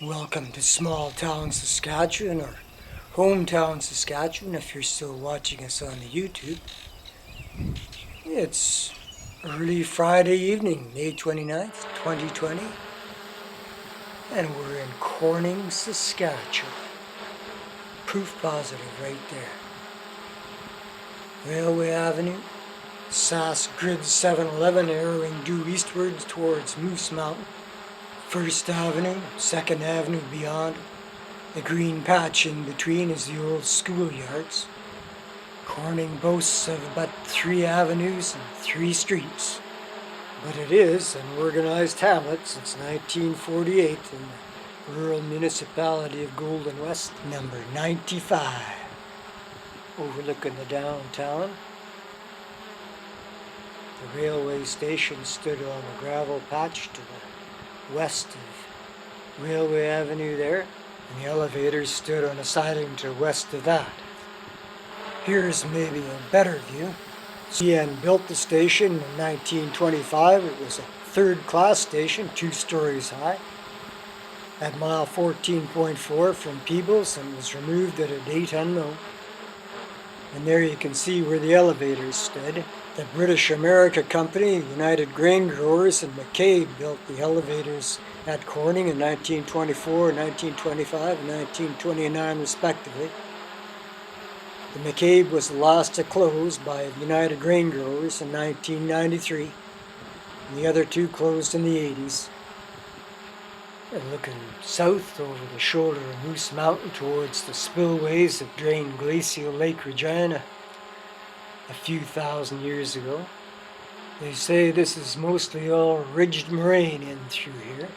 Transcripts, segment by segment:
Welcome to small town Saskatchewan, or hometown Saskatchewan if you're still watching us on the YouTube. It's early Friday evening, May 29th, 2020, and we're in Corning, Saskatchewan. Proof positive right there. Railway Avenue, Sask Grid 711 arrowing due eastwards towards Moose Mountain. First Avenue, Second Avenue beyond. The green patch in between is the old schoolyards. Corning boasts of about 3 avenues and 3 streets. But it is an organized hamlet since 1948 in the rural municipality of Golden West, number 95, overlooking the downtown. The railway station stood on a gravel patch to the west of Railway Avenue there, and the elevators stood on a siding to the west of that. Here's maybe a better view. CN built the station in 1925. It was a third-class station, 2 stories high, at mile 14.4 from Peebles, and was removed at a date unknown. And there you can see where the elevators stood. The British America Company, United Grain Growers, and McCabe built the elevators at Corning in 1924, 1925, and 1929 respectively. The McCabe was the last to close by the United Grain Growers in 1993, and the other 2 closed in the 80s. And looking south over the shoulder of Moose Mountain towards the spillways that drained glacial Lake Regina a few thousand years ago. They say this is mostly all ridged moraine in through here.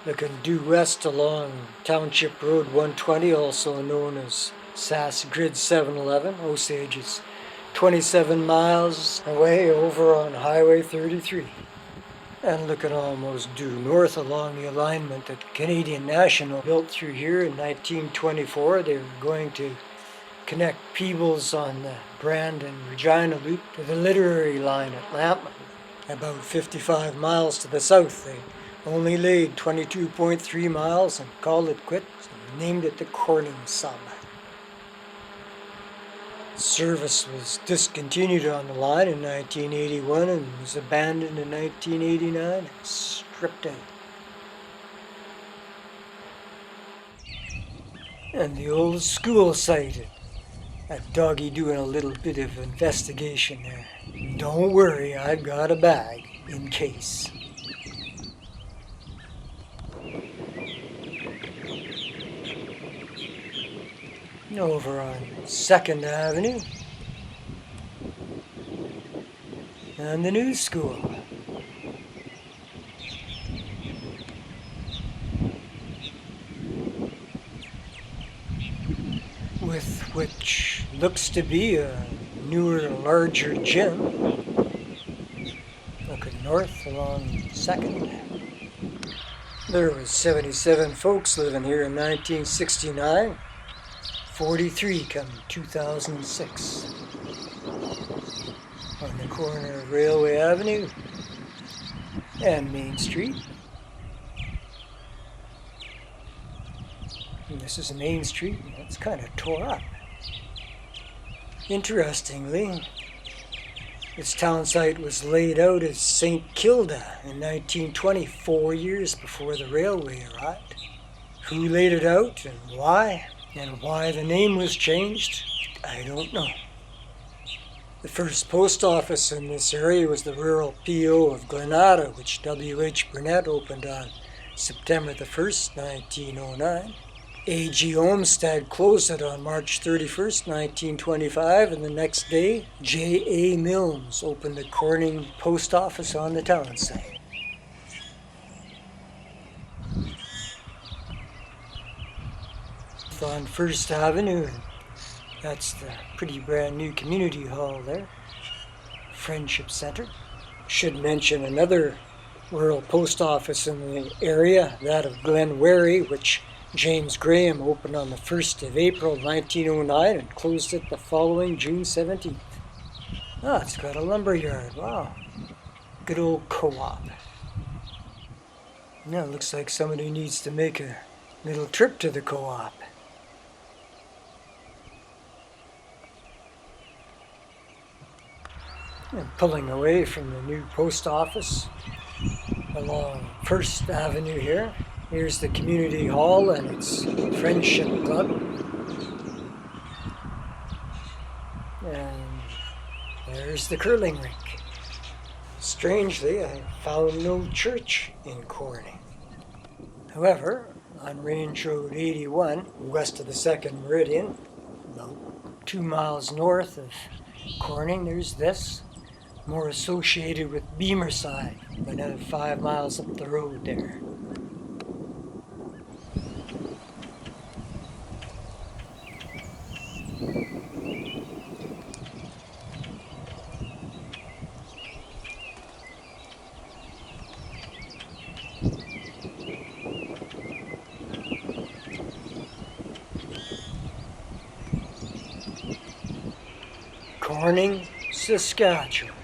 Looking due west along Township Road 120, also known as Sask Grid 711. Osage is 27 miles away over on Highway 33. And looking almost due north along the alignment that Canadian National built through here in 1924. They were going to connect Peebles on the Brandon Regina loop to the literary line at Lampman. About 55 miles to the south, they only laid 22.3 miles and called it quits and named it the Corning Sub. Service was discontinued on the line in 1981 and was abandoned in 1989 and stripped out. And the old school site. That doggy doing a little bit of investigation there. Don't worry, I've got a bag in case. Over on 2nd Avenue and the new school. With which looks to be a newer, larger gym. Looking north along 2nd. There was 77 folks living here in 1969. 43 come 2006. On the corner of Railway Avenue and Main Street. And this is Main Street, and it's kind of tore up. Interestingly, its town site was laid out as St. Kilda in 1920, 4 years before the railway arrived. Who laid it out and why? And why the name was changed, I don't know. The first post office in this area was the rural P.O. of Glenada, which W.H. Burnett opened on September the 1st, 1909. A.G. Olmsted closed it on March 31st, 1925, and the next day, J.A. Milnes opened the Corning post office on the town site. On 1st Avenue, and that's the pretty brand new community hall there, Friendship Center. Should mention another rural post office in the area, that of Glenwary, which James Graham opened on the 1st of April 1909 and closed it the following June 17th. It's got a lumber yard, wow. Good old co-op. Now it looks like somebody needs to make a little trip to the co-op. And pulling away from the new post office along First Avenue here. Here's the community hall and its friendship club. And there's the curling rink. Strangely, I found no church in Corning. However, on Range Road 81, west of the 2nd Meridian, about 2 miles north of Corning, there's this, more associated with Beamerside, another 5 miles up the road there. Corning, Saskatchewan.